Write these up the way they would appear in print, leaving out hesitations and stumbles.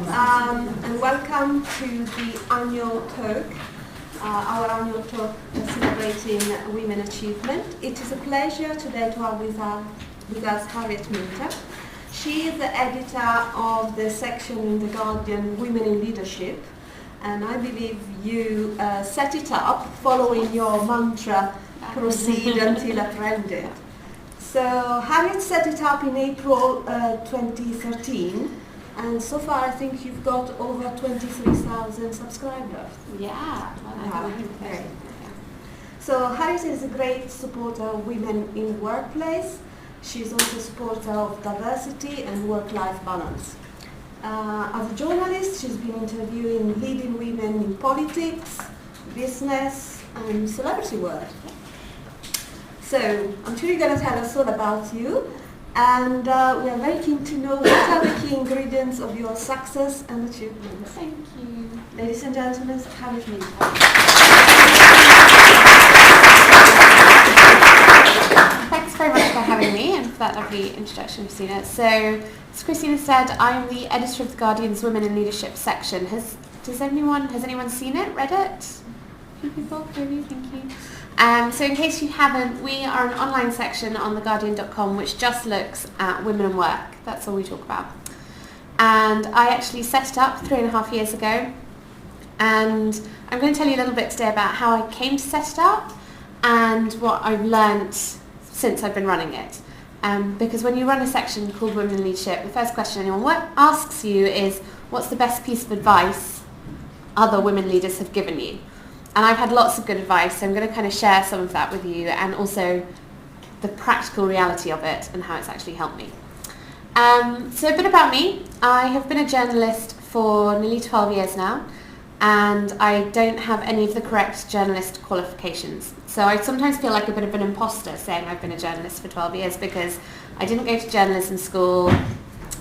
And welcome to the annual talk, our annual talk celebrating women achievement. It is a pleasure today to have with us Harriet Minter. She is the editor of the section in The Guardian, Women in Leadership, and I believe you set it up following your mantra, proceed until apprehended. So Harriet set it up in April 2013, and so far I think you've got over 23,000 subscribers. Yeah. Wow. Okay. So Harriet is a great supporter of women in the workplace. She's also a supporter of diversity and work-life balance. As a journalist, she's been interviewing leading women in politics, business, and celebrity world. So I'm sure you're going to tell us all about you, and we are very keen to know what are the key ingredients of your success and achievements. Thank you. Ladies and gentlemen, Harriet Minter. Thanks very much for having me and for that lovely introduction, Christina. So, as Christina said, I'm the editor of The Guardian's Women in Leadership section. Has anyone seen it, read it? A few people, maybe, thank you. So in case you haven't, we are an online section on theguardian.com which just looks at women and work. That's all we talk about. And I actually set it up 3.5 years ago. And I'm going to tell you a little bit today about how I came to set it up and what I've learnt since I've been running it. Because when you run a section called Women in Leadership, the first question anyone asks you is, what's the best piece of advice other women leaders have given you? And I've had lots of good advice, so I'm going to kind of share some of that with you, and also the practical reality of it and how it's actually helped me. So a bit about me. I have been a journalist for nearly 12 years now, and I don't have any of the correct journalist qualifications. So I sometimes feel like a bit of an imposter saying I've been a journalist for 12 years because I didn't go to journalism school,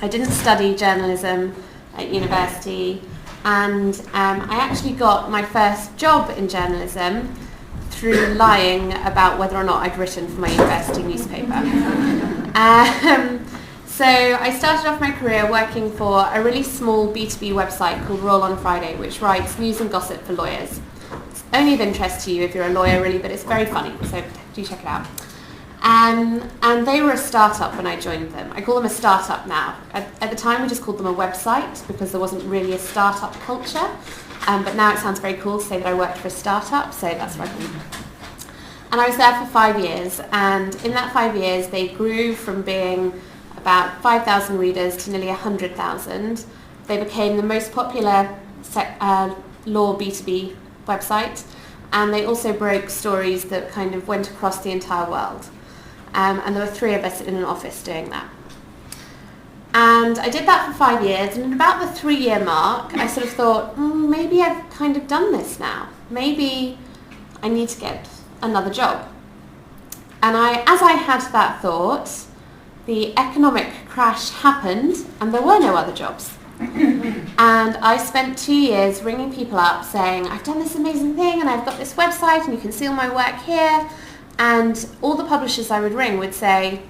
I didn't study journalism at university, and I actually got my first job in journalism through lying about whether or not I'd written for my university newspaper. So I started off my career working for a really small B2B website called Roll on Friday, which writes news and gossip for lawyers. It's only of interest to you if you're a lawyer, really, but it's very funny, so do check it out. And they were a startup when I joined them. I call them a startup now. At the time, we just called them a website because there wasn't really a startup culture. But now it sounds very cool to say that I worked for a startup, so that's what I call them. And I was there for 5 years, and in that 5 years, they grew from being about 5,000 readers to nearly 100,000. They became the most popular law B2B website, and they also broke stories that kind of went across the entire world. And there were 3 of us in an office doing that. And I did that for 5 years, and at about the 3-year mark, I sort of thought, maybe I've kind of done this now. Maybe I need to get another job. And as I had that thought, the economic crash happened, and there were no other jobs. And I spent 2 years ringing people up saying, I've done this amazing thing, and I've got this website, and you can see all my work here. And all the publishers I would ring would say,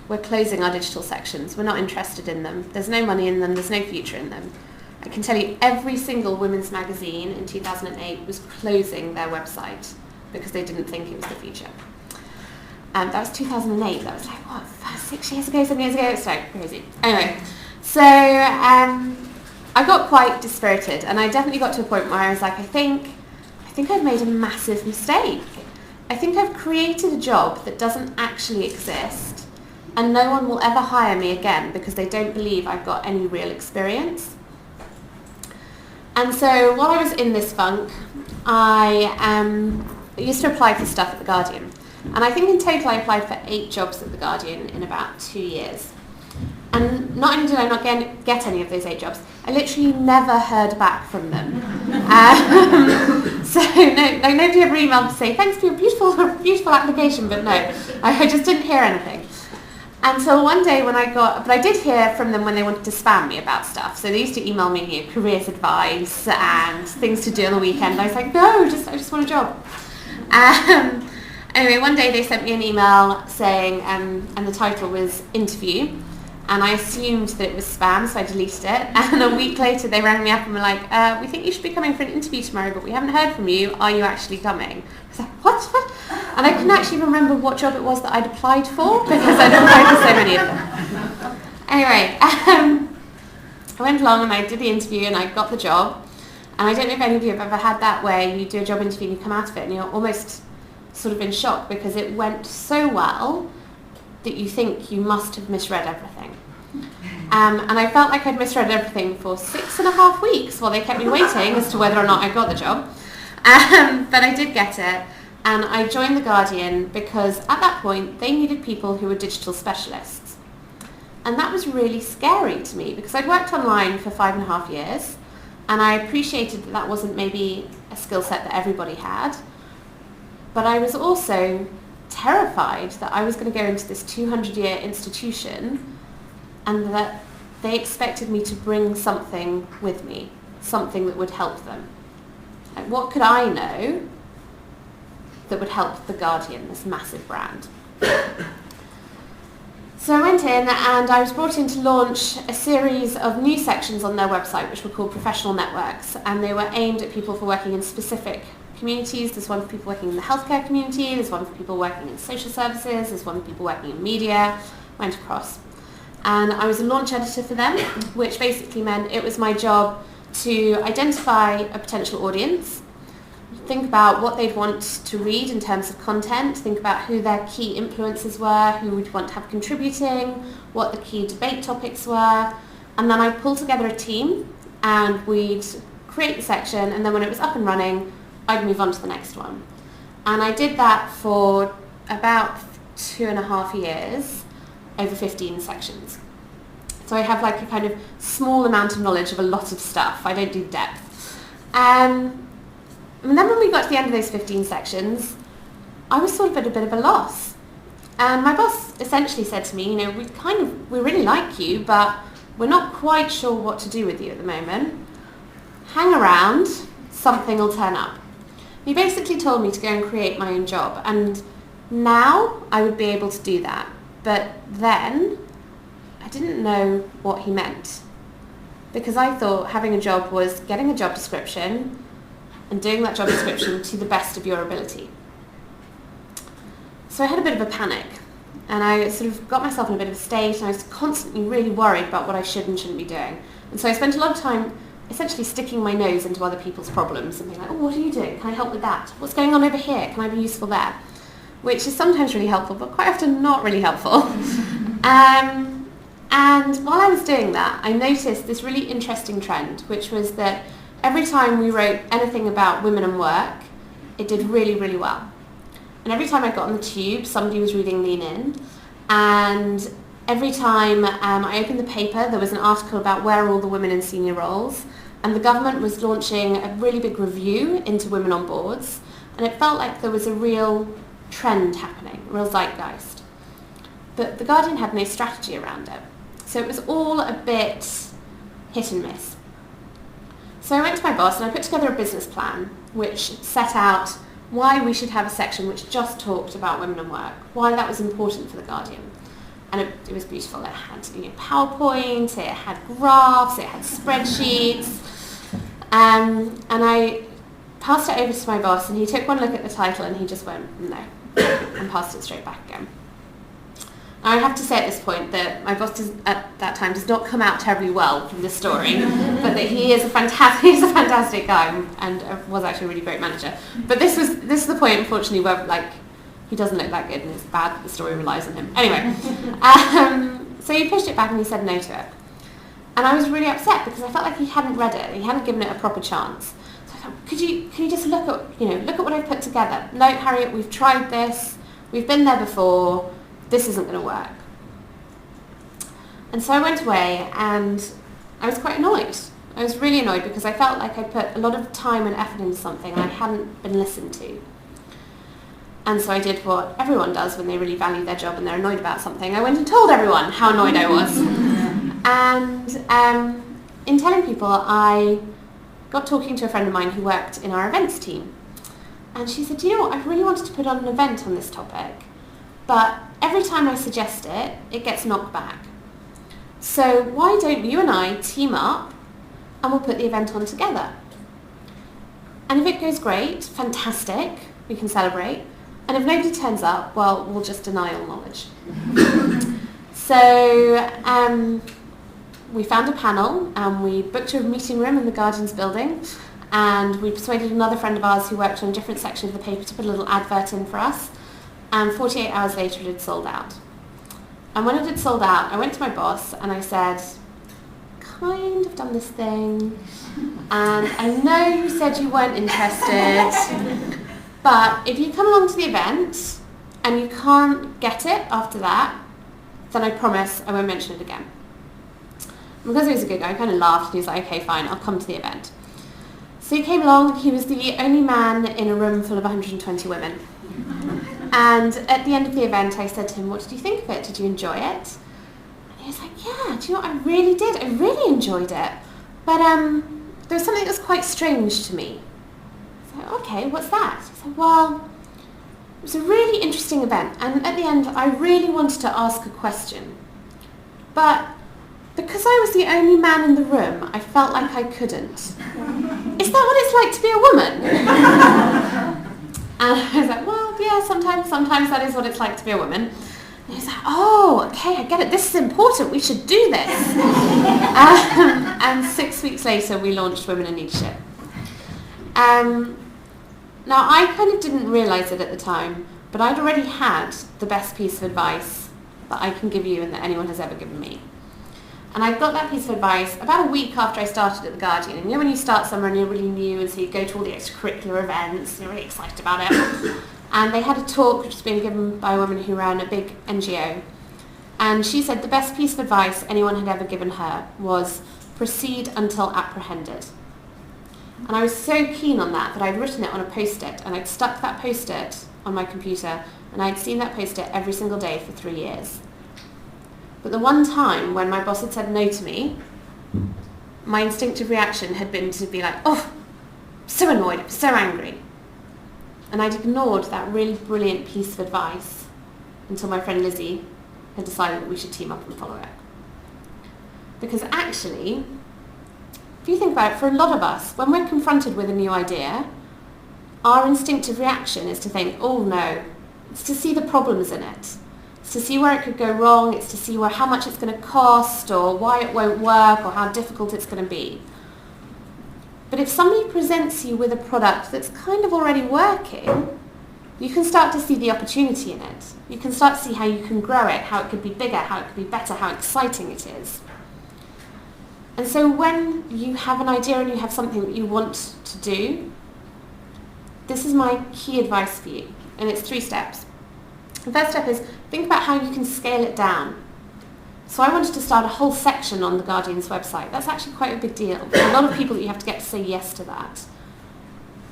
we're closing our digital sections, we're not interested in them, there's no money in them, there's no future in them. I can tell you every single women's magazine in 2008 was closing their website because they didn't think it was the future. That was 2008, that was like, 6 years ago, 7 years ago, it's like crazy. Anyway, so I got quite dispirited, and I definitely got to a point where I was like, I think I've made a massive mistake. I think I've created a job that doesn't actually exist, and no one will ever hire me again because they don't believe I've got any real experience. And so while I was in this funk, I used to apply for stuff at The Guardian. And I think in total I applied for 8 jobs at The Guardian in about 2 years. And not only did I not get any of those 8 jobs, I literally never heard back from them. So nobody ever emailed to say, thanks for your beautiful application, but no, I just didn't hear anything. Until one day but I did hear from them when they wanted to spam me about stuff. So they used to email me careers advice and things to do on the weekend. I was like, no, I just want a job. Anyway, one day they sent me an email saying, and the title was interview, and I assumed that it was spam, so I deleted it. And a week later they rang me up and were like, we think you should be coming for an interview tomorrow, but we haven't heard from you. Are you actually coming? I was like, what? And I couldn't actually remember what job it was that I'd applied for, because I'd applied for so many of them. Anyway, I went along and I did the interview and I got the job. And I don't know if any of you have ever had that, where you do a job interview and you come out of it and you're almost sort of in shock because it went so well that you think you must have misread everything. And I felt like I'd misread everything for 6.5 weeks while they kept me waiting as to whether or not I got the job. But I did get it, and I joined The Guardian because at that point they needed people who were digital specialists. And that was really scary to me because I'd worked online for 5.5 years, and I appreciated that that wasn't maybe a skill set that everybody had. But I was also terrified that I was going to go into this 200-year institution and that they expected me to bring something with me, something that would help them. Like, what could I know that would help The Guardian, this massive brand? So I went in and I was brought in to launch a series of new sections on their website which were called professional networks, and they were aimed at people for working in specific communities. There's one for people working in the healthcare community, there's one for people working in social services, there's one for people working in media, went across. And I was a launch editor for them, which basically meant it was my job to identify a potential audience, think about what they'd want to read in terms of content, think about who their key influencers were, who would want to have contributing, what the key debate topics were, and then I'd pull together a team and we'd create the section, and then when it was up and running, I'd move on to the next one. And I did that for about 2.5 years, over 15 sections. So I have like a kind of small amount of knowledge of a lot of stuff. I don't do depth. And then when we got to the end of those 15 sections, I was sort of at a bit of a loss. And my boss essentially said to me, we really like you, but we're not quite sure what to do with you at the moment. Hang around, something will turn up. He basically told me to go and create my own job, and now I would be able to do that. But then I didn't know what he meant, because I thought having a job was getting a job description and doing that job description to the best of your ability. So I had a bit of a panic, and I sort of got myself in a bit of a state, and I was constantly really worried about what I should and shouldn't be doing. And so I spent a lot of time essentially sticking my nose into other people's problems and being like, oh, what are you doing? Can I help with that? What's going on over here? Can I be useful there? Which is sometimes really helpful, but quite often not really helpful. And while I was doing that, I noticed this really interesting trend, which was that every time we wrote anything about women and work, it did really, really well. And every time I got on the tube, somebody was reading Lean In. And every time I opened the paper, there was an article about where are all the women in senior roles. And the government was launching a really big review into women on boards. And it felt like there was a real trend happening, a real zeitgeist. But The Guardian had no strategy around it. So it was all a bit hit and miss. So I went to my boss and I put together a business plan which set out why we should have a section which just talked about women and work, why that was important for The Guardian. And it was beautiful. It had PowerPoint, it had graphs, it had spreadsheets. And I passed it over to my boss, and he took one look at the title and he just went, no, and passed it straight back again. Now, I have to say at this point that my boss at that time does not come out terribly well from this story, but that he is a fantastic guy and was actually a really great manager. But this is the point, unfortunately, where he doesn't look that good and it's bad that the story relies on him. Anyway, so he pushed it back and he said no to it. And I was really upset because I felt like he hadn't read it, he hadn't given it a proper chance. So I thought, can you just look at what I've put together? No, Harriet, we've tried this, we've been there before, this isn't going to work. And so I went away and I was quite annoyed. I was really annoyed because I felt like I'd put a lot of time and effort into something and I hadn't been listened to. And so I did what everyone does when they really value their job and they're annoyed about something. I went and told everyone how annoyed I was. And in telling people, I got talking to a friend of mine who worked in our events team. And she said, you know what, I really wanted to put on an event on this topic, but every time I suggest it, it gets knocked back. So why don't you and I team up and we'll put the event on together? And if it goes great, fantastic, we can celebrate. And if nobody turns up, well, we'll just deny all knowledge. So we found a panel and we booked a meeting room in the Guardian's building, and we persuaded another friend of ours who worked on a different section of the paper to put a little advert in for us, and 48 hours later it had sold out. And when it had sold out, I went to my boss and I said, kind of done this thing, and I know you said you weren't interested, but if you come along to the event and you can't get it after that, then I promise I won't mention it again. And because he was a good guy, I kind of laughed and he was like, okay, fine, I'll come to the event. So he came along. He was the only man in a room full of 120 women. And at the end of the event, I said to him, what did you think of it? Did you enjoy it? And he was like, yeah, do you know what? I really did. I really enjoyed it. But there was something that was quite strange to me. I said, okay, what's that? He said, well, it was a really interesting event. And at the end, I really wanted to ask a question. But because I was the only man in the room, I felt like I couldn't. Is that what it's like to be a woman? And I was like, well, yeah, sometimes that is what it's like to be a woman. And he was like, oh, okay, I get it. This is important. We should do this. And 6 weeks later, we launched Women in Leadership. Now, I kind of didn't realise it at the time, but I'd already had the best piece of advice that I can give you and that anyone has ever given me. And I got that piece of advice about a week after I started at The Guardian. And you know when you start somewhere and you're really new, and so you go to all the extracurricular events, and you're really excited about it. And they had a talk which was being given by a woman who ran a big NGO. And she said the best piece of advice anyone had ever given her was proceed until apprehended. And I was so keen on that I'd written it on a post-it, and I'd stuck that post-it on my computer, and I'd seen that post-it every single day for 3 years. But the one time when my boss had said no to me, my instinctive reaction had been to be like, oh, so annoyed, so angry. And I'd ignored that really brilliant piece of advice until my friend Lizzie had decided that we should team up and follow it. Because actually, if you think about it, for a lot of us, when we're confronted with a new idea, our instinctive reaction is to think, oh no, it's to see the problems in it. It's to see where it could go wrong, it's to see how much it's going to cost, or why it won't work, or how difficult it's going to be. But if somebody presents you with a product that's kind of already working, you can start to see the opportunity in it. You can start to see how you can grow it, how it could be bigger, how it could be better, how exciting it is. And so when you have an idea and you have something that you want to do, this is my key advice for you, and it's 3 steps. The first step is think about how you can scale it down. So I wanted to start a whole section on The Guardian's website. That's actually quite a big deal. There's a lot of people that you have to get to say yes to that.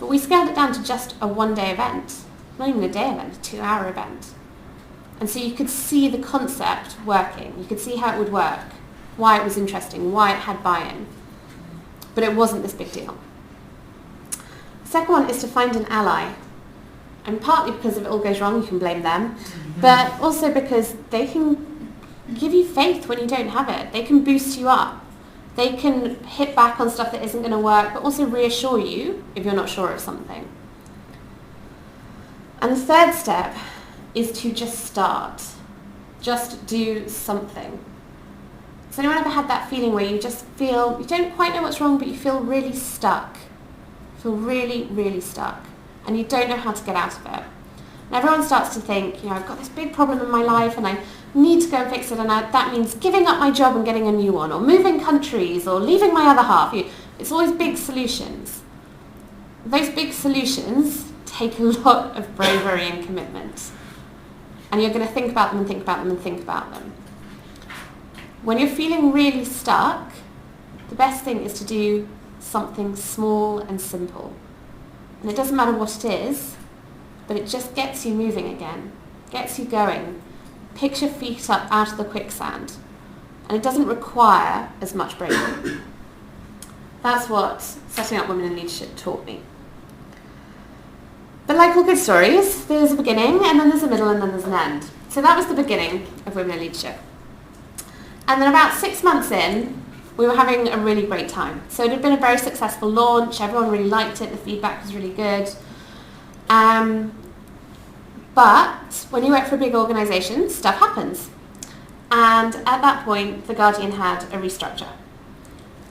But we scaled it down to just a 1-day event. Not even a day event, a 2-hour event. And so you could see the concept working. You could see how it would work, why it was interesting, why it had buy-in. But it wasn't this big deal. The second one is to find an ally. And partly because if it all goes wrong, you can blame them. But also because they can give you faith when you don't have it. They can boost you up. They can hit back on stuff that isn't going to work, but also reassure you if you're not sure of something. And the third step is to just start. Just do something. Has anyone ever had that feeling where you just feel, you don't quite know what's wrong, but you feel really stuck? You feel really, really stuck. And you don't know how to get out of it. And everyone starts to think, I've got this big problem in my life and I need to go and fix it, and that means giving up my job and getting a new one, or moving countries, or leaving my other half. It's always big solutions. Those big solutions take a lot of bravery and commitment. And you're going to think about them and think about them and think about them. When you're feeling really stuck, the best thing is to do something small and simple. And it doesn't matter what it is, but it just gets you moving again, gets you going, picks your feet up out of the quicksand. And it doesn't require as much bravery. That's what setting up Women in Leadership taught me. But like all good stories, there's a beginning, and then there's a middle, and then there's an end. So that was the beginning of Women in Leadership. And then about 6 months in, we were having a really great time. So it had been a very successful launch, everyone really liked it, the feedback was really good. But when you work for a big organisation, stuff happens. And at that point, The Guardian had a restructure.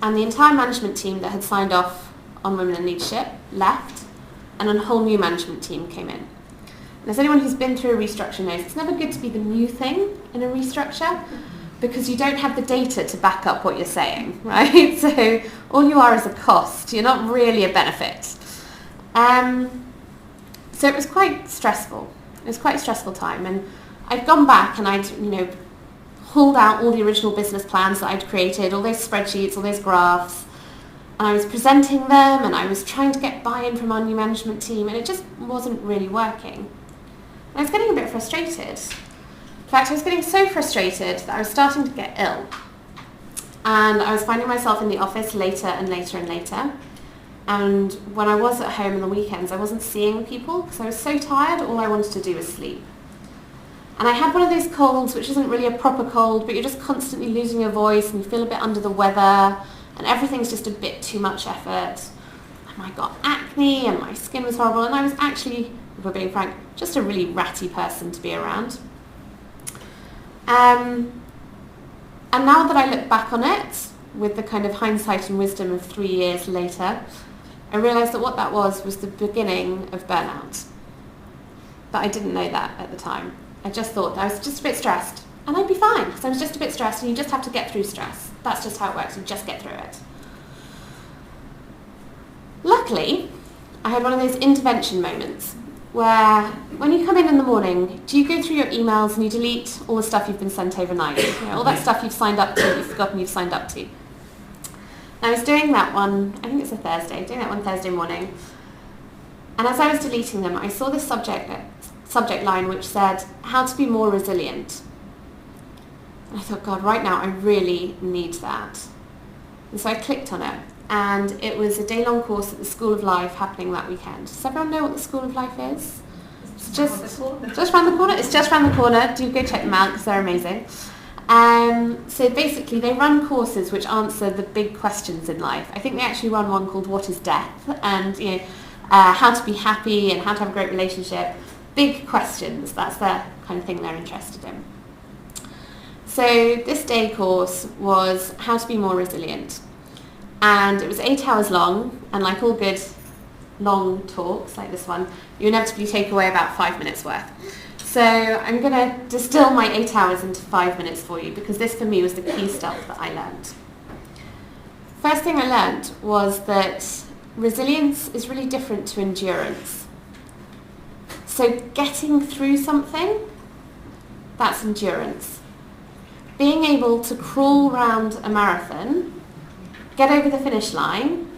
And the entire management team that had signed off on women in leadership left, and a whole new management team came in. And as anyone who's been through a restructure knows, it's never good to be the new thing in a restructure, because you don't have the data to back up what you're saying, right? So all you are is a cost. You're not really a benefit. So it was quite stressful. It was quite a stressful time. And I'd gone back and I'd, pulled out all the original business plans that I'd created, all those spreadsheets, all those graphs, and I was presenting them, and I was trying to get buy-in from our new management team, and it just wasn't really working. And I was getting a bit frustrated. In fact, I was getting so frustrated that I was starting to get ill. And I was finding myself in the office later and later and later. And when I was at home on the weekends, I wasn't seeing people because I was so tired, all I wanted to do was sleep. And I had one of those colds, which isn't really a proper cold, but you're just constantly losing your voice and you feel a bit under the weather and everything's just a bit too much effort. And I got acne and my skin was horrible, and I was actually, if we're being frank, just a really ratty person to be around. And now that I look back on it, with the kind of hindsight and wisdom of 3 years later, I realised that what that was the beginning of burnout. But I didn't know that at the time. I just thought I was just a bit stressed, and I'd be fine, because I was just a bit stressed, and you just have to get through stress. That's just how it works, you just get through it. Luckily, I had one of those intervention moments where when you come in the morning, do you go through your emails and you delete all the stuff you've been sent overnight? All that stuff you've signed up to, you've forgotten you've signed up to. And I was doing that one, I think it's a Thursday, doing that one Thursday morning. And as I was deleting them, I saw this subject line which said, how to be more resilient. And I thought, God, right now I really need that. And so I clicked on it. And it was a day-long course at the School of Life happening that weekend. Does everyone know what the School of Life is? It's just around the corner. It's just around the corner. Do go check them out because they're amazing. So basically they run courses which answer the big questions in life. I think they actually run one called What is Death? And how to be happy and how to have a great relationship. Big questions. That's the kind of thing they're interested in. So this day course was how to be more resilient. And it was 8 hours long, and like all good long talks like this one, you inevitably take away about 5 minutes worth. So I'm going to distill my 8 hours into 5 minutes for you, because this for me was the key stuff that I learned. First thing I learned was that resilience is really different to endurance. So getting through something, that's endurance. Being able to crawl around a marathon, get over the finish line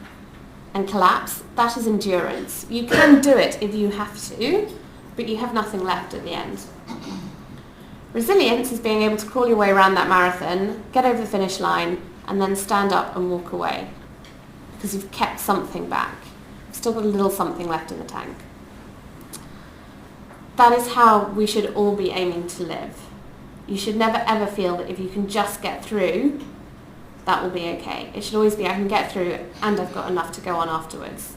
and collapse, that is endurance. You can do it if you have to, but you have nothing left at the end. Resilience is being able to crawl your way around that marathon, get over the finish line, and then stand up and walk away, because you've kept something back. You've still got a little something left in the tank. That is how we should all be aiming to live. You should never ever feel that if you can just get through, that will be okay. It should always be, I can get through it and I've got enough to go on afterwards.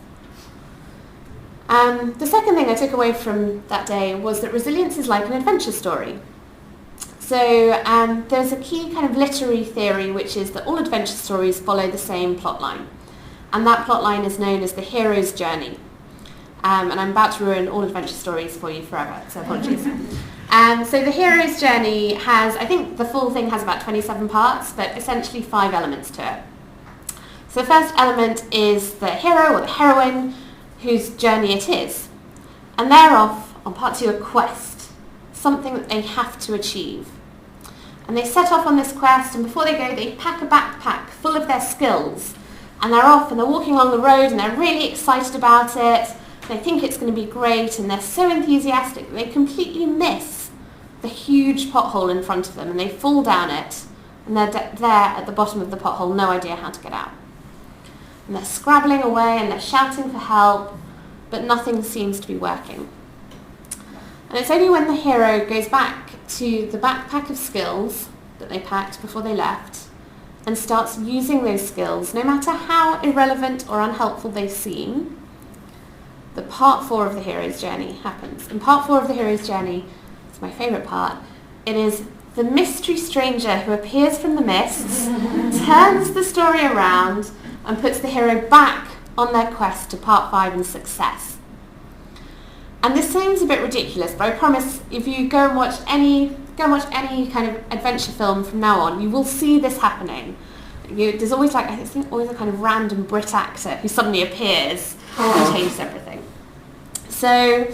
The second thing I took away from that day was that resilience is like an adventure story. So there's a key kind of literary theory, which is that all adventure stories follow the same plot line. And that plot line is known as the hero's journey. And I'm about to ruin all adventure stories for you forever, so apologies. So the hero's journey has, I think the full thing has about 27 parts, but essentially 5 elements to it. So the first element is the hero or the heroine, whose journey it is. And they're off on part 2, a quest, something that they have to achieve. And they set off on this quest, and before they go, they pack a backpack full of their skills. And they're off, and they're walking along the road, and they're really excited about it. They think it's going to be great, and they're so enthusiastic that they completely miss the huge pothole in front of them, and they fall down it, and they're there at the bottom of the pothole, no idea how to get out. And they're scrabbling away, and they're shouting for help, but nothing seems to be working. And it's only when the hero goes back to the backpack of skills that they packed before they left and starts using those skills, no matter how irrelevant or unhelpful they seem, the part 4 of the hero's journey happens. And part 4 of the hero's journey, it's my favourite part, it is the mystery stranger who appears from the mists, turns the story around and puts the hero back on their quest to part 5 and success. And this sounds a bit ridiculous, but I promise if you go and watch any kind of adventure film from now on, you will see this happening. There's always I think always a kind of random Brit actor who suddenly appears and changes everything. So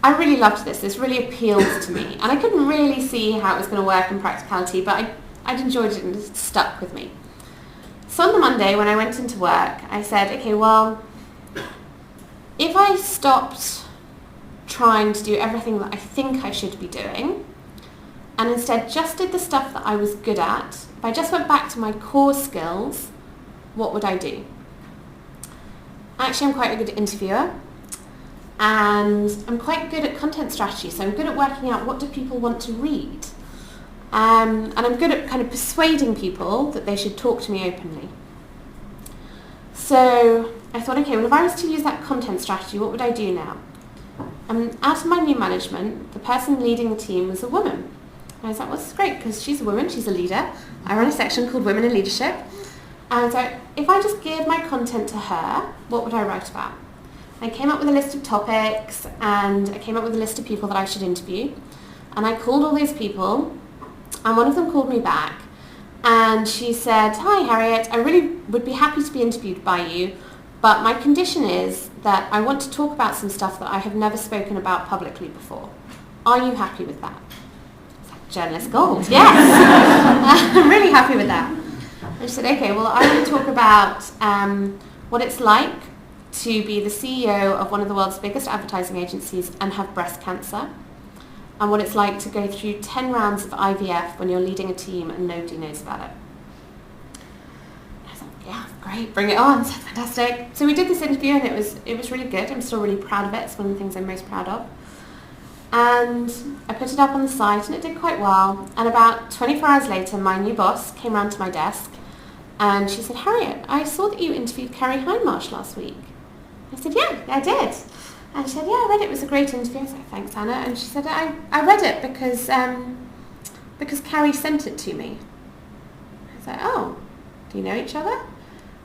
I really loved this. This really appealed to me. And I couldn't really see how it was going to work in practicality, but I'd enjoyed it and it stuck with me. So on the Monday when I went into work, I said, okay, well, if I stopped trying to do everything that I think I should be doing, and instead just did the stuff that I was good at, if I just went back to my core skills, what would I do? Actually, I'm quite a good interviewer, and I'm quite good at content strategy, so I'm good at working out what do people want to read. And I'm good at kind of persuading people that they should talk to me openly. So I thought, okay, well, if I was to use that content strategy, what would I do now? Out of my new management, the person leading the team was a woman. And I was like, well, this is great, because she's a woman, she's a leader. I run a section called Women in Leadership. And so if I just geared my content to her, what would I write about? I came up with a list of topics, and I came up with a list of people that I should interview. And I called all these people, and one of them called me back. And she said, hi, Harriet, I really would be happy to be interviewed by you, but my condition is that I want to talk about some stuff that I have never spoken about publicly before. Are you happy with that? It's like journalist gold, yes. I'm really happy with that. And she said, okay, well, I want to talk about what it's like to be the CEO of one of the world's biggest advertising agencies and have breast cancer, and what it's like to go through 10 rounds of IVF when you're leading a team and nobody knows about it. And I thought, yeah, great, bring it on, sounds fantastic. So we did this interview and it was really good. I'm still really proud of it. It's one of the things I'm most proud of. And I put it up on the site and it did quite well. And about 24 hours later, my new boss came round to my desk and she said, Harriet, I saw that you interviewed Carrie Hindmarsh last week. I said, yeah, I did. And she said, yeah, I read it. It was a great interview. I was like, thanks, Anna. And she said, I read it because Carrie sent it to me. I was like, oh, do you know each other?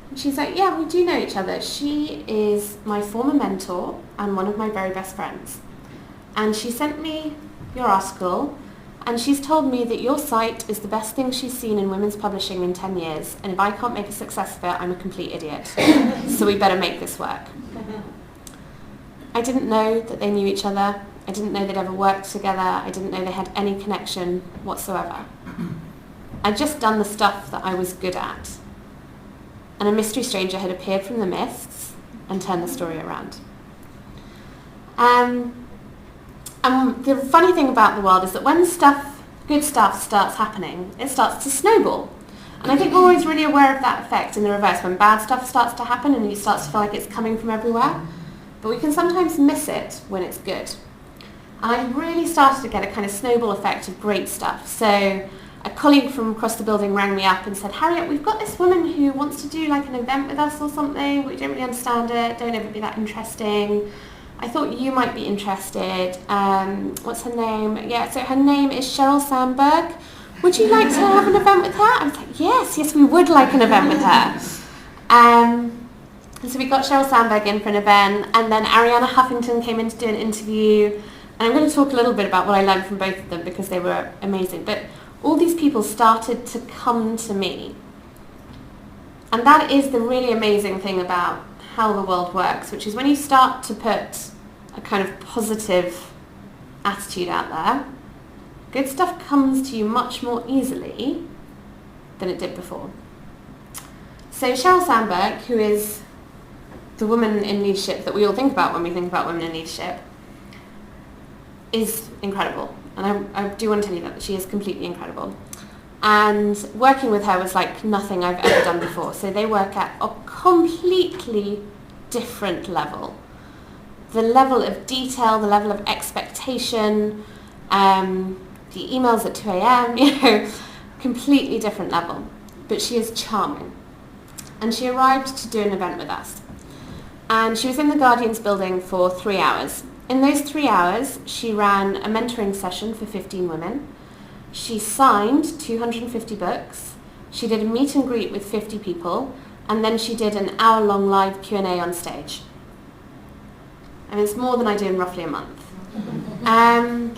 And she's like, yeah, we do know each other. She is my former mentor and one of my very best friends. And she sent me your article, and she's told me that your site is the best thing she's seen in women's publishing in 10 years. And if I can't make a success of it, I'm a complete idiot. So we better make this work. I didn't know that they knew each other. I didn't know they'd ever worked together. I didn't know they had any connection whatsoever. I'd just done the stuff that I was good at. And a mystery stranger had appeared from the mists and turned the story around. And the funny thing about the world is that when good stuff starts happening, it starts to snowball. And I think we're always really aware of that effect in the reverse, when bad stuff starts to happen and it starts to feel like it's coming from everywhere. But we can sometimes miss it when it's good. And I really started to get a kind of snowball effect of great stuff. So a colleague from across the building rang me up and said, Harriet, we've got this woman who wants to do like an event with us or something. We don't really understand it. Don't ever be that interesting. I thought you might be interested. What's her name? Yeah, so her name is Sheryl Sandberg. Would you like to have an event with her? I was like, yes, we would like an event with her. So we got Sheryl Sandberg in for an event, and then Arianna Huffington came in to do an interview. And I'm going to talk a little bit about what I learned from both of them because they were amazing. But all these people started to come to me. And that is the really amazing thing about how the world works, which is when you start to put a kind of positive attitude out there, good stuff comes to you much more easily than it did before. So Sheryl Sandberg, who is the woman in leadership that we all think about when we think about women in leadership, is incredible. And I do want to tell you that she is completely incredible. And working with her was like nothing I've ever done before. So they work at a completely different level. The level of detail, the level of expectation, Do emails at 2 a.m, you know, completely different level. But she is charming. And she arrived to do an event with us. And she was in the Guardian's building for 3 hours. In those 3 hours, she ran a mentoring session for 15 women. She signed 250 books. She did a meet and greet with 50 people. And then she did an hour-long live Q&A on stage. And it's more than I do in roughly a month. And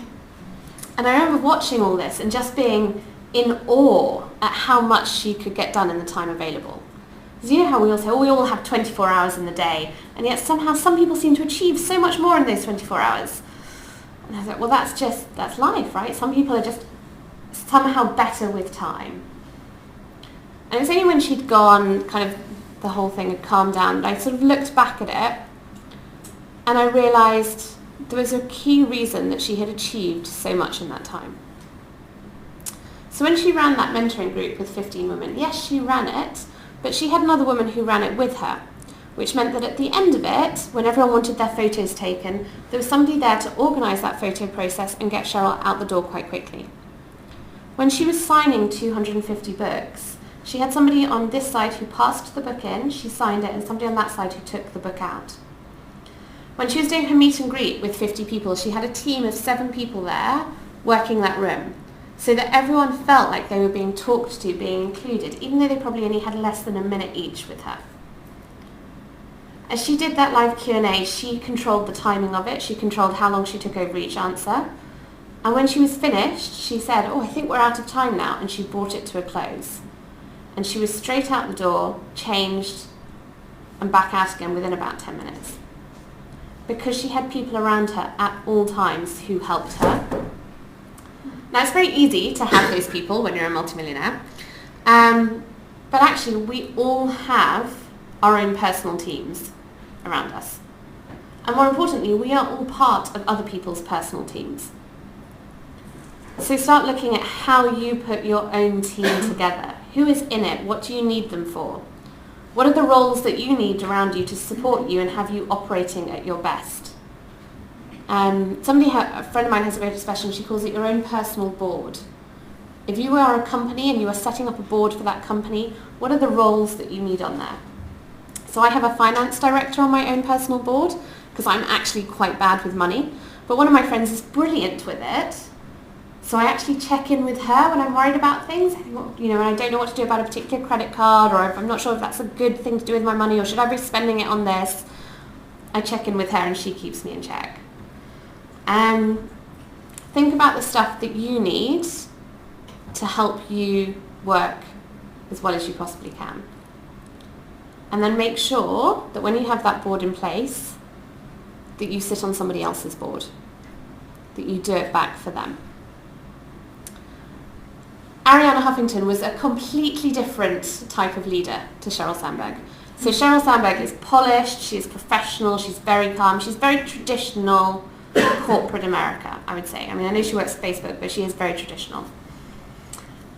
I remember watching all this and just being in awe at how much she could get done in the time available. Because you know how we all say, oh, we all have 24 hours in the day, and yet somehow some people seem to achieve so much more in those 24 hours. And I was like, well, that's life, right? Some people are just somehow better with time. And it was only when she'd gone, kind of the whole thing had calmed down, that I sort of looked back at it, and I realised there was a key reason that she had achieved so much in that time. So when she ran that mentoring group with 15 women, yes, she ran it, but she had another woman who ran it with her, which meant that at the end of it, when everyone wanted their photos taken, there was somebody there to organise that photo process and get Cheryl out the door quite quickly. When she was signing 250 books, she had somebody on this side who passed the book in, she signed it, and somebody on that side who took the book out. When she was doing her meet and greet with 50 people, she had a team of 7 people there working that room, so that everyone felt like they were being talked to, being included, even though they probably only had less than a minute each with her. As she did that live Q&A, she controlled the timing of it, she controlled how long she took over each answer, and when she was finished, she said, oh, I think we're out of time now, and she brought it to a close. And she was straight out the door, changed, and back out again within about 10 minutes. Because she had people around her at all times who helped her. Now, it's very easy to have those people when you're a multimillionaire, but actually we all have our own personal teams around us. And more importantly, we are all part of other people's personal teams. So start looking at how you put your own team together. Who is in it? What do you need them for? What are the roles that you need around you to support you and have you operating at your best? A friend of mine has a great expression, she calls it your own personal board. If you are a company and you are setting up a board for that company, what are the roles that you need on there? So I have a finance director on my own personal board because I'm actually quite bad with money, but one of my friends is brilliant with it. So I actually check in with her when I'm worried about things, and I don't know what to do about a particular credit card, or if I'm not sure if that's a good thing to do with my money, or should I be spending it on this. I check in with her and she keeps me in check. Think about the stuff that you need to help you work as well as you possibly can. And then make sure that when you have that board in place, that you sit on somebody else's board, that you do it back for them. Arianna Huffington was a completely different type of leader to Sheryl Sandberg. So Sheryl Sandberg is polished, she's professional, she's very calm, she's very traditional corporate America, I would say. I mean, I know she works at Facebook, but she is very traditional.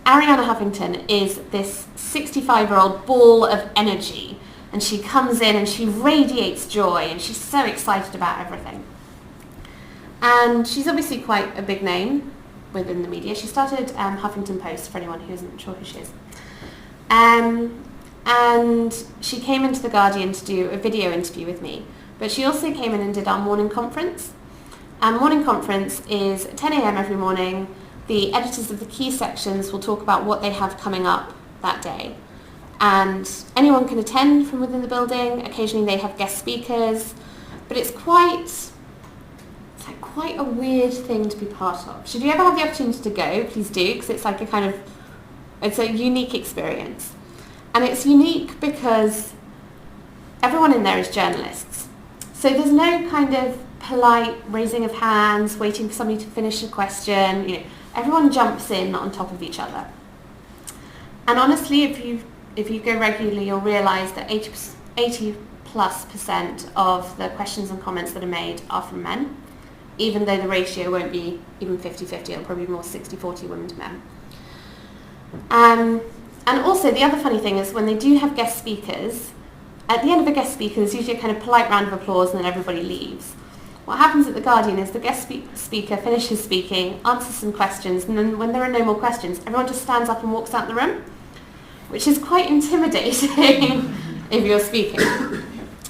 Arianna Huffington is this 65-year-old ball of energy, and she comes in and she radiates joy, and she's so excited about everything. And she's obviously quite a big name within the media. She started Huffington Post, for anyone who isn't sure who she is. And she came into The Guardian to do a video interview with me, but she also came in and did our morning conference. Our morning conference is 10 a.m. every morning. The editors of the key sections will talk about what they have coming up that day. And anyone can attend from within the building. Occasionally they have guest speakers, but it's quite a weird thing to be part of. Should you ever have the opportunity to go, please do, because it's like it's a unique experience. And it's unique because everyone in there is journalists. So there's no kind of polite raising of hands, waiting for somebody to finish a question. Everyone jumps in on top of each other. And honestly, if you go regularly, you'll realise that 80+% of the questions and comments that are made are from men, even though the ratio won't be even 50-50, it'll probably be more 60-40 women to men. And also, the other funny thing is when they do have guest speakers, at the end of a guest speaker, there's usually a kind of polite round of applause and then everybody leaves. What happens at The Guardian is the guest speaker finishes speaking, answers some questions, and then when there are no more questions, everyone just stands up and walks out the room, which is quite intimidating if you're speaking.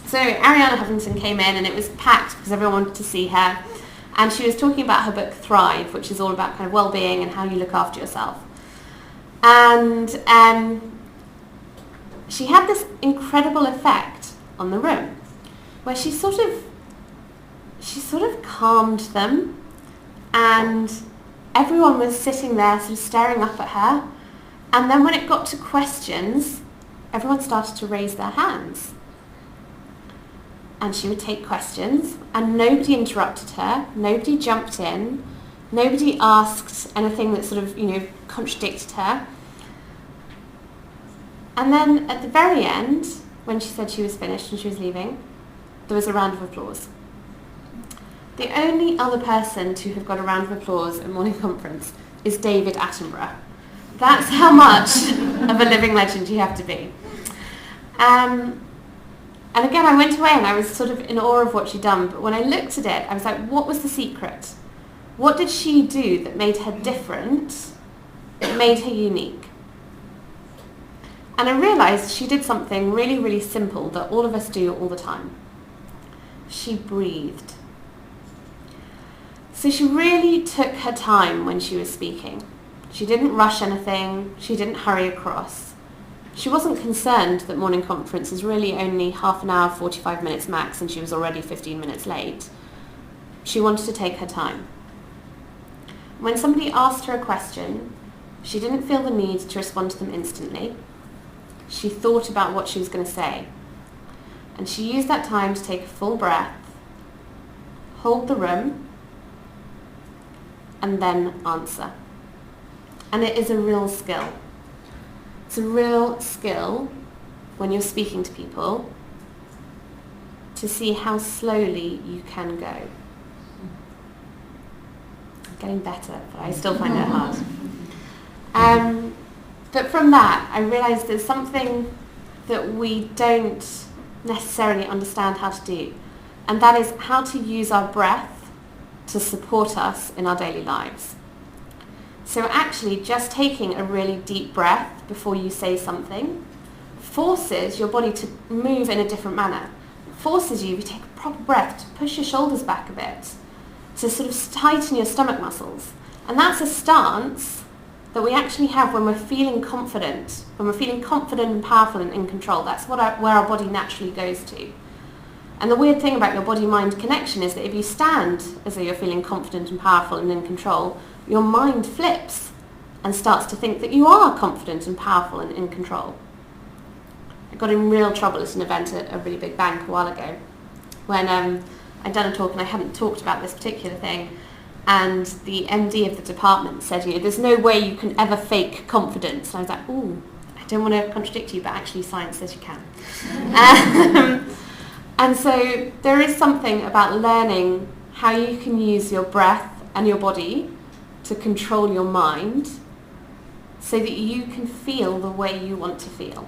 So Arianna Huffington came in and it was packed because everyone wanted to see her, and she was talking about her book Thrive, which is all about kind of well-being and how you look after yourself. And she had this incredible effect on the room where she sort of calmed them, and everyone was sitting there sort of staring up at her, and then when it got to questions, everyone started to raise their hands. And she would take questions, and nobody interrupted her, nobody jumped in, nobody asked anything that sort of, contradicted her. And then at the very end, when she said she was finished and she was leaving, there was a round of applause. The only other person to have got a round of applause at morning conference is David Attenborough. That's how much of a living legend you have to be. And again, I went away and I was sort of in awe of what she'd done, but when I looked at it, I was like, what was the secret? What did she do that made her different, that made her unique? And I realised she did something really, really simple that all of us do all the time. She breathed. So she really took her time when she was speaking. She didn't rush anything. She didn't hurry across. She wasn't concerned that morning conference is really only half an hour, 45 minutes max, and she was already 15 minutes late. She wanted to take her time. When somebody asked her a question, she didn't feel the need to respond to them instantly. She thought about what she was going to say. And she used that time to take a full breath, hold the room, and then answer. And it is a real skill. It's a real skill when you're speaking to people to see how slowly you can go. I'm getting better, but I still find it hard. But from that, I realised there's something that we don't necessarily understand how to do, and that is how to use our breath to support us in our daily lives. So actually just taking a really deep breath before you say something forces your body to move in a different manner. It forces you, if you take a proper breath, to push your shoulders back a bit, to sort of tighten your stomach muscles. And that's a stance that we actually have when we're feeling confident, and powerful and in control. That's where our body naturally goes to. And the weird thing about your body-mind connection is that if you stand as though you're feeling confident and powerful and in control, your mind flips and starts to think that you are confident and powerful and in control. I got in real trouble at an event at a really big bank a while ago when I'd done a talk and I hadn't talked about this particular thing, and the MD of the department said, there's no way you can ever fake confidence. And I was like, ooh, I don't want to contradict you, but actually science says you can. And so there is something about learning how you can use your breath and your body to control your mind so that you can feel the way you want to feel.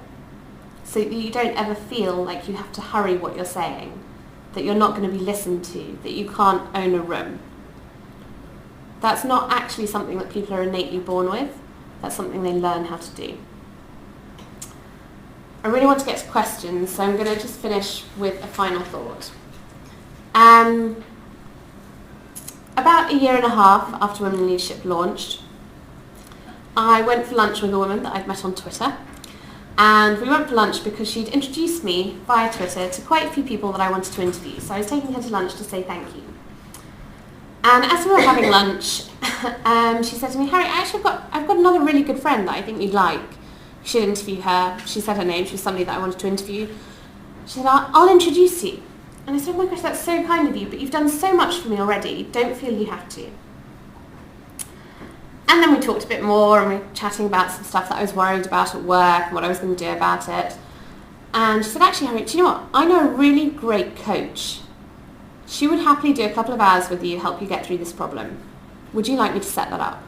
So that you don't ever feel like you have to hurry what you're saying, that you're not going to be listened to, that you can't own a room. That's not actually something that people are innately born with. That's something they learn how to do. I really want to get to questions, so I'm going to just finish with a final thought. About a year and a half after Women in Leadership launched, I went for lunch with a woman that I'd met on Twitter, and we went for lunch because she'd introduced me via Twitter to quite a few people that I wanted to interview, so I was taking her to lunch to say thank you. And as we were having lunch, she said to me, Harriet, I've got another really good friend that I think you'd like. You should interview her. She said her name. She was somebody that I wanted to interview. She said, I'll introduce you. And I said, oh my gosh, that's so kind of you, but you've done so much for me already. Don't feel you have to. And then we talked a bit more, and we were chatting about some stuff that I was worried about at work and what I was going to do about it. And she said, actually, Harriet, do you know what? I know a really great coach. She would happily do a couple of hours with you, help you get through this problem. Would you like me to set that up?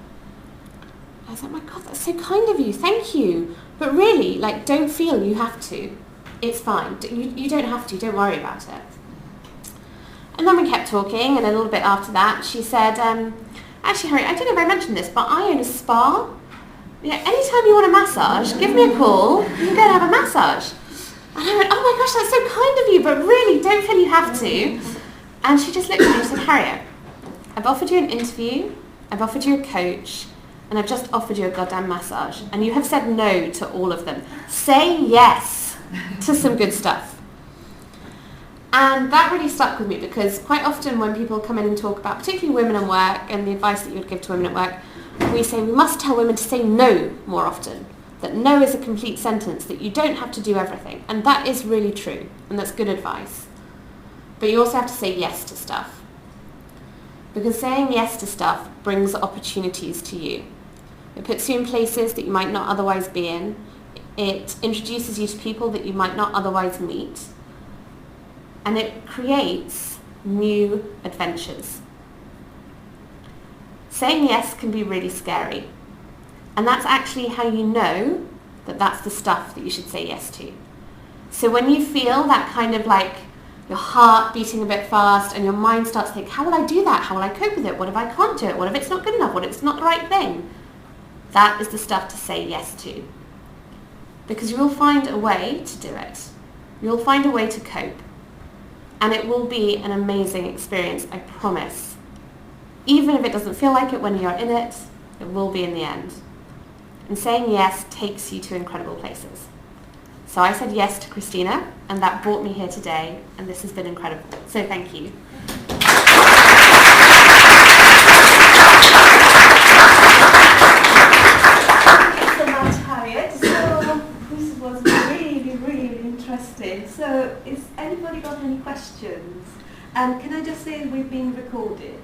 I was like, my God, that's so kind of you. Thank you. But really, don't feel you have to. It's fine. You don't have to. Don't worry about it. And then we kept talking, and a little bit after that, she said, actually, Harriet, I don't know if I mentioned this, but I own a spa. Yeah, anytime you want a massage, give me a call, you can go and have a massage. And I went, oh my gosh, that's so kind of you, but really, don't feel you have to. And she just looked at me and said, Harriet, I've offered you an interview, I've offered you a coach, and I've just offered you a goddamn massage. And you have said no to all of them. Say yes to some good stuff. And that really stuck with me, because quite often when people come in and talk about particularly women and work and the advice that you would give to women at work, we say we must tell women to say no more often. That no is a complete sentence, that you don't have to do everything. And that is really true, and that's good advice. But you also have to say yes to stuff. Because saying yes to stuff brings opportunities to you. It puts you in places that you might not otherwise be in. It introduces you to people that you might not otherwise meet. And it creates new adventures. Saying yes can be really scary. And that's actually how you know that that's the stuff that you should say yes to. So when you feel that kind of like your heart beating a bit fast and your mind starts to think, how will I do that? How will I cope with it? What if I can't do it? What if it's not good enough? What if it's not the right thing? That is the stuff to say yes to. Because you'll find a way to do it. You'll find a way to cope. And it will be an amazing experience, I promise. Even if it doesn't feel like it when you're in it, it will be in the end. And saying yes takes you to incredible places. So I said yes to Christina, and that brought me here today, and this has been incredible. So thank you. Thank you so much, Harriet. So this was really, really interesting. So is anybody got any questions? And can I just say we've been recorded?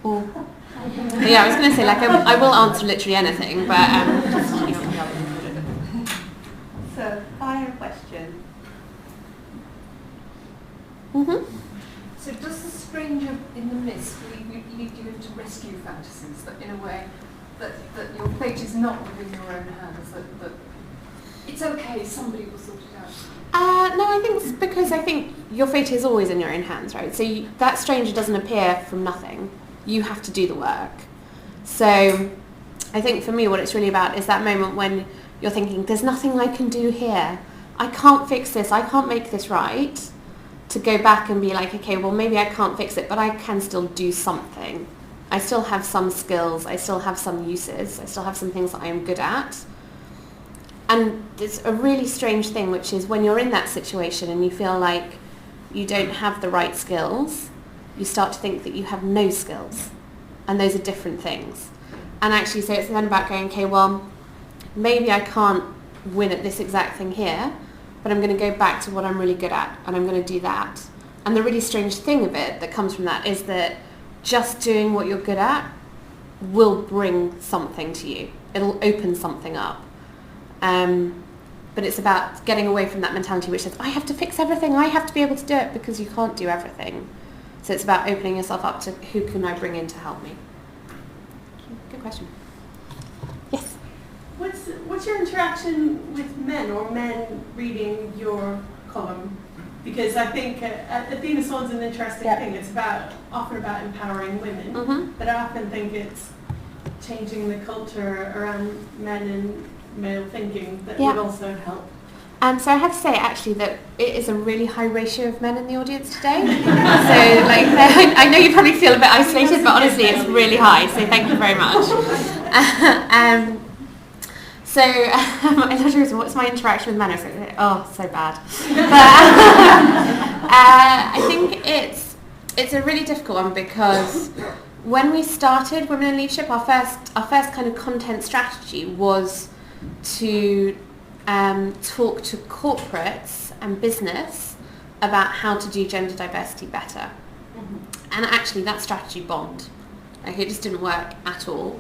Yeah, I was going to say, like, I will answer literally anything, but just, you know. So, fire question. So does the stranger in the mist lead you into rescue fantasies, that in a way that your fate is not within your own hands, that it's okay, somebody will sort it out? No, I think it's because I think your fate is always in your own hands, right? So that stranger doesn't appear from nothing. You have to do the work. So I think for me what it's really about is that moment when you're thinking, there's nothing I can do here. I can't fix this. I can't make this right. To go back and be like, okay, well, maybe I can't fix it, but I can still do something. I still have some skills. I still have some uses. I still have some things that I am good at. And it's a really strange thing, which is when you're in that situation and you feel like you don't have the right skills, you start to think that you have no skills. And those are different things. And actually, so it's then about going, okay, well, maybe I can't win at this exact thing here, but I'm going to go back to what I'm really good at, and I'm going to do that. And the really strange thing of it that comes from that is that just doing what you're good at will bring something to you. It'll open something up. But it's about getting away from that mentality which says, I have to fix everything, I have to be able to do it, because you can't do everything. So it's about opening yourself up to who can I bring in to help me. Good question. Yes? What's your interaction with men, or men reading your column? Because I think Athena SWAN's an interesting thing. It's often about empowering women, but I often think it's changing the culture around men and male thinking that would also help. So I have to say actually that it is a really high ratio of men in the audience today. So like, I know you probably feel a bit isolated, but honestly it's really high, so thank you very much. So I thought it was, what's my interaction with men? I was like, oh, so bad. But I think it's a really difficult one, because when we started Women in Leadership, our first kind of content strategy was to talk to corporates and business about how to do gender diversity better. And actually that strategy bombed. Like, it just didn't work at all.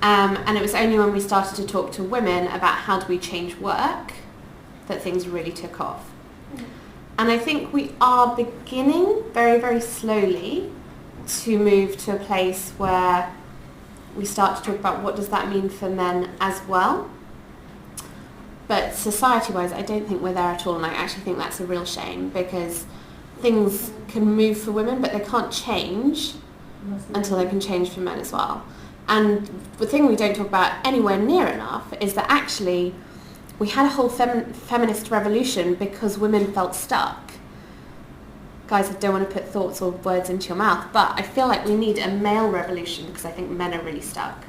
And it was only when we started to talk to women about how do we change work that things really took off. And I think we are beginning very, very slowly to move to a place where we start to talk about what does that mean for men as well. But society-wise, I don't think we're there at all, and I actually think that's a real shame, because things can move for women, but they can't change until they can change for men as well. And the thing we don't talk about anywhere near enough is that actually we had a whole feminist revolution because women felt stuck. Guys, I don't want to put thoughts or words into your mouth, but I feel like we need a male revolution because I think men are really stuck.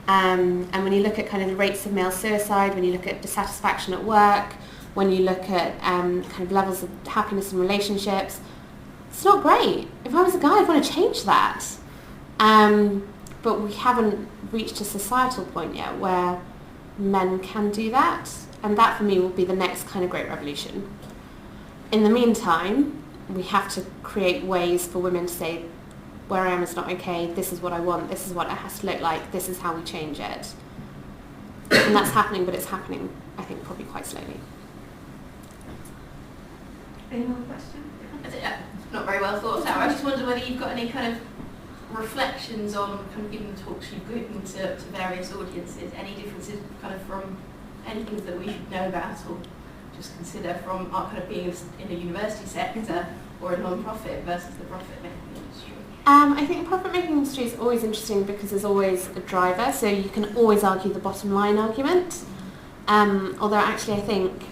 And when you look at kind of the rates of male suicide, when you look at dissatisfaction at work, when you look at kind of levels of happiness in relationships, it's not great. If I was a guy, I'd want to change that. But we haven't reached a societal point yet where men can do that. And that for me will be the next kind of great revolution. In the meantime, we have to create ways for women to say, where I am is not okay, this is what I want, this is what it has to look like, this is how we change it. And that's happening, but it's happening, I think, probably quite slowly. Any more questions? Not very well thought out. I just wonder whether you've got any kind of reflections on kind of given the talks you've given to various audiences, any differences kind of from anything that we should know about or just consider from our kind of being in a university sector or a non-profit versus the profit-making industry? I think the profit-making industry is always interesting because there's always a driver, so you can always argue the bottom line argument. Although actually I think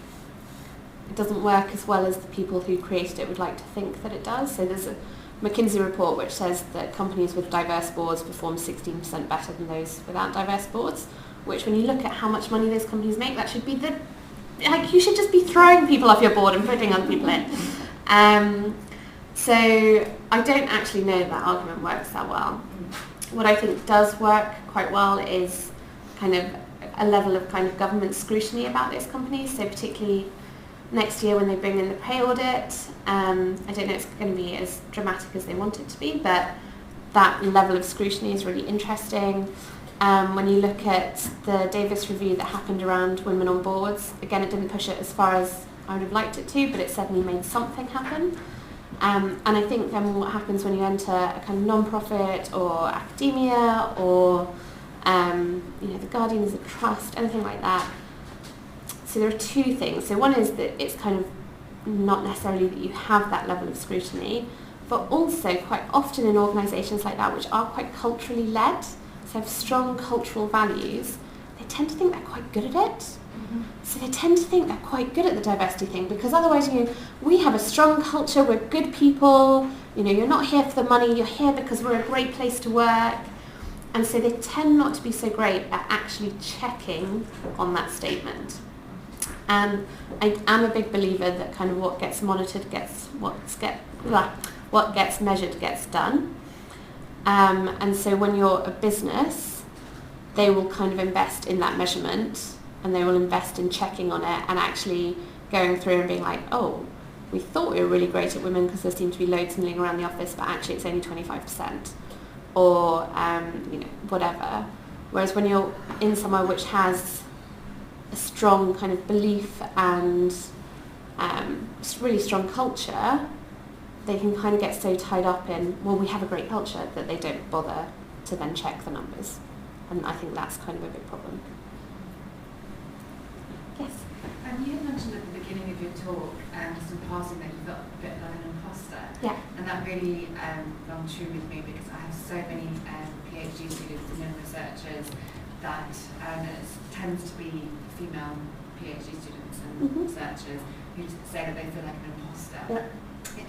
it doesn't work as well as the people who created it would like to think that it does. So there's a McKinsey report which says that companies with diverse boards perform 16% better than those without diverse boards, which when you look at how much money those companies make, that should be you should just be throwing people off your board and putting other people in. So I don't actually know that argument works that well. What I think does work quite well is kind of a level of kind of government scrutiny about those companies. So particularly next year when they bring in the pay audit, I don't know if it's going to be as dramatic as they want it to be, but that level of scrutiny is really interesting. When you look at the Davis review that happened around women on boards, again, it didn't push it as far as I would have liked it to, but it certainly made something happen. And I think then what happens when you enter a kind of non-profit or academia or the Guardian is a trust, anything like that. So there are two things. So one is that it's kind of not necessarily that you have that level of scrutiny, but also quite often in organisations like that, which are quite culturally led, so have strong cultural values, they tend to think they're quite good at it. Mm-hmm. So they tend to think they're quite good at the diversity thing because otherwise, we have a strong culture, we're good people, you're not here for the money, you're here because we're a great place to work. And so they tend not to be so great at actually checking on that statement. And I am a big believer that kind of what gets monitored gets what gets measured gets done. And so when you're a business, they will kind of invest in that measurement and they will invest in checking on it and actually going through and being like, oh, we thought we were really great at women because there seemed to be loads milling around the office, but actually it's only 25%. Or, whatever. Whereas when you're in somewhere which has a strong kind of belief and really strong culture, they can kind of get so tied up in, well, we have a great culture, that they don't bother to then check the numbers. And I think that's kind of a big problem. Yes? You had mentioned at the beginning of your talk, just in passing, that you felt a bit like an imposter. Yeah. And that really rang true with me because I have so many PhD students and young researchers that it tends to be female PhD students and researchers who say that they feel like an imposter. Yeah. It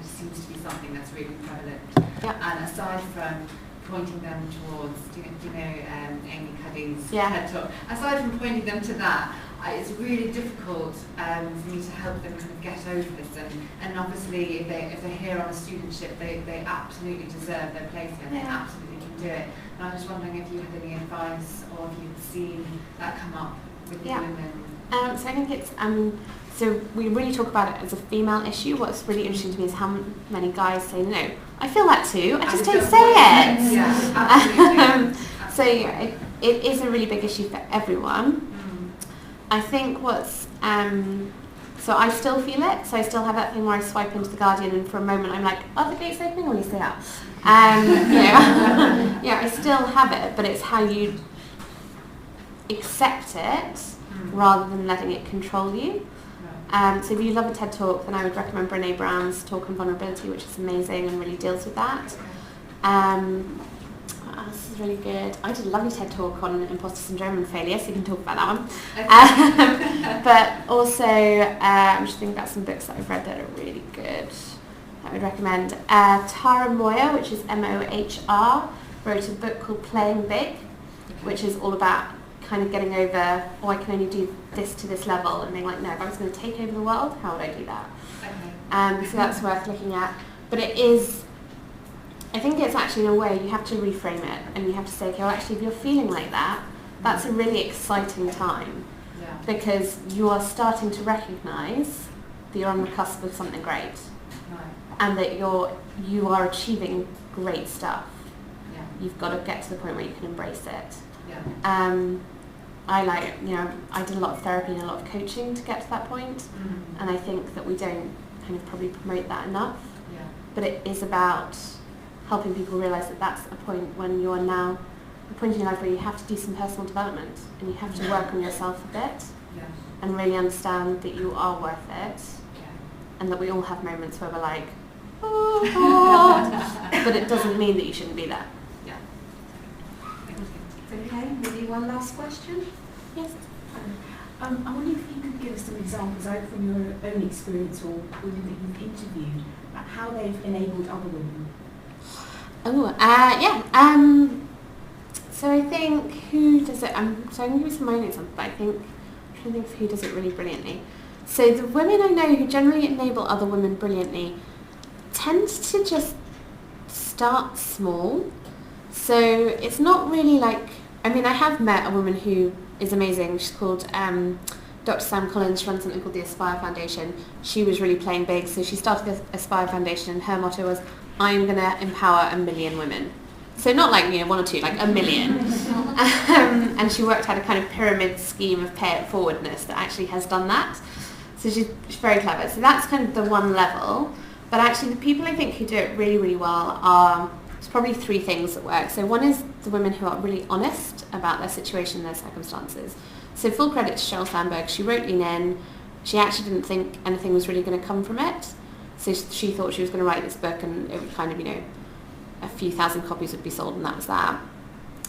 seems to be something that's really prevalent. Yeah. And aside from pointing them towards, Amy Cuddy's Yeah. TED Talk, aside from pointing them to that, it's really difficult for me to help them kind of get over this. And obviously, if they're here on a studentship, they absolutely deserve their place here. They absolutely can do it. And I was just wondering if you had any advice or if you'd seen that come up with the women. So I think it's so we really talk about it as a female issue. What's really interesting to me is how many guys say no. I feel that too. I just don't say it. Yeah, absolutely. So it is a really big issue for everyone. I think so I still feel it. So I still have that thing where I swipe into the Guardian and for a moment I'm like, oh, the gate's opening, or you stay out. I still have it, but it's how you accept it rather than letting it control you. So if you love a TED Talk, then I would recommend Brené Brown's talk on vulnerability, which is amazing and really deals with that. What else is really good? I did a lovely TED Talk on imposter syndrome and failure, so you can talk about that one. But also, I'm just thinking about some books that I've read that are really good that I would recommend. Tara Moyer, which is Mohr, wrote a book called Playing Big, which is all about kind of getting over, oh, I can only do this to this level, and being like, no, if I was going to take over the world, how would I do that? So that's worth looking at. But it is, I think it's actually in a way you have to reframe it, and you have to say, okay, well actually if you're feeling like that, that's a really exciting time, because you are starting to recognise that you're on the cusp of something great, and that you are achieving great stuff. You've got to get to the point where you can embrace it. I did a lot of therapy and a lot of coaching to get to that point, and I think that we don't kind of probably promote that enough. But it is about helping people realise that that's a point when you're now a point in your life where you have to do some personal development, and you have to work on yourself a bit, and really understand that you are worth it, and that we all have moments where we're like, oh God, but it doesn't mean that you shouldn't be there. Okay, maybe one last question? Yes. I wonder if you could give us some examples out from your own experience or women that you've interviewed, about how they've enabled other women. So I think who does it? So I'm going to give you some of my own examples, but I'm trying to think of who does it really brilliantly. So the women I know who generally enable other women brilliantly tend to just start small. So it's not really like, I have met a woman who is amazing. She's called Dr. Sam Collins. She runs something called the Aspire Foundation. She was really playing big, so she started the Aspire Foundation, and her motto was, I'm going to empower 1 million women. So not like one or two, like 1 million. And she worked out a kind of pyramid scheme of pay it forwardness that actually has done that. So she's very clever. So that's kind of the one level. But actually the people I think who do it really, really well are, there's probably 3 things that work. So one is the women who are really honest about their situation and their circumstances. So full credit to Sheryl Sandberg. She wrote Lean In. She actually didn't think anything was really going to come from it. So she thought she was going to write this book and it would kind of, a few thousand copies would be sold, and that was that.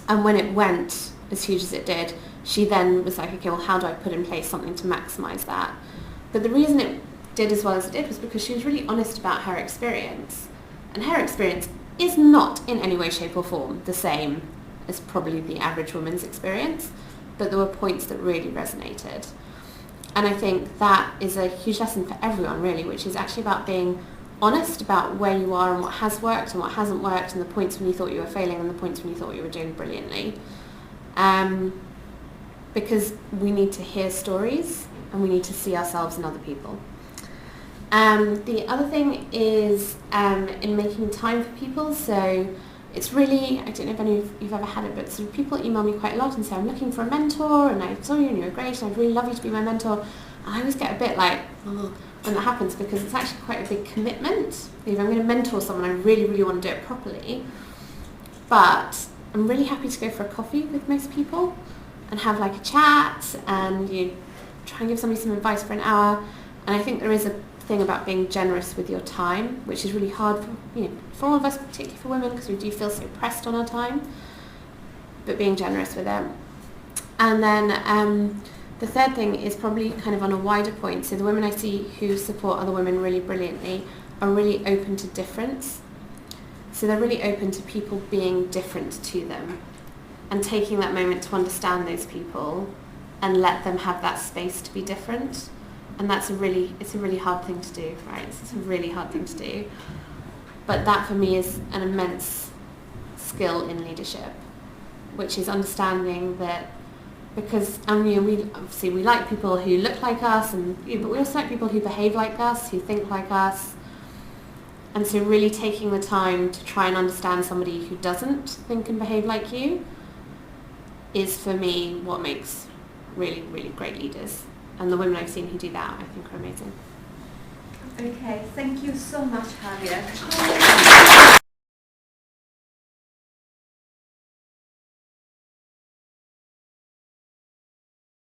And when it went as huge as it did, she then was like, okay, well, how do I put in place something to maximise that? But the reason it did as well as it did was because she was really honest about her experience. And her experience is not in any way, shape or form the same as probably the average woman's experience, but there were points that really resonated. And I think that is a huge lesson for everyone really, which is actually about being honest about where you are and what has worked and what hasn't worked, and the points when you thought you were failing and the points when you thought you were doing brilliantly. Because we need to hear stories and we need to see ourselves in other people. The other thing is in making time for people. So it's really, I don't know if any of you've ever had it, but sort of people email me quite a lot and say, I'm looking for a mentor, and I saw you and you were great, and I'd really love you to be my mentor. And I always get a bit like, when that happens, because it's actually quite a big commitment. If I'm going to mentor someone, I really, really want to do it properly. But I'm really happy to go for a coffee with most people and have like a chat, and you try and give somebody some advice for an hour. And I think there is a thing about being generous with your time, which is really hard for all of us, particularly for women, because we do feel so pressed on our time, but being generous with it. And then the third thing is probably kind of on a wider point. So the women I see who support other women really brilliantly are really open to difference. So they're really open to people being different to them, and taking that moment to understand those people and let them have that space to be different. And it's a really hard thing to do, right? It's a really hard thing to do. But that for me is an immense skill in leadership, which is understanding that, because we like people who look like us, but we also like people who behave like us, who think like us. And so really taking the time to try and understand somebody who doesn't think and behave like you is, for me, what makes really, really great leaders. And the women I've seen who do that, I think, are amazing. Okay, thank you so much, Harriet.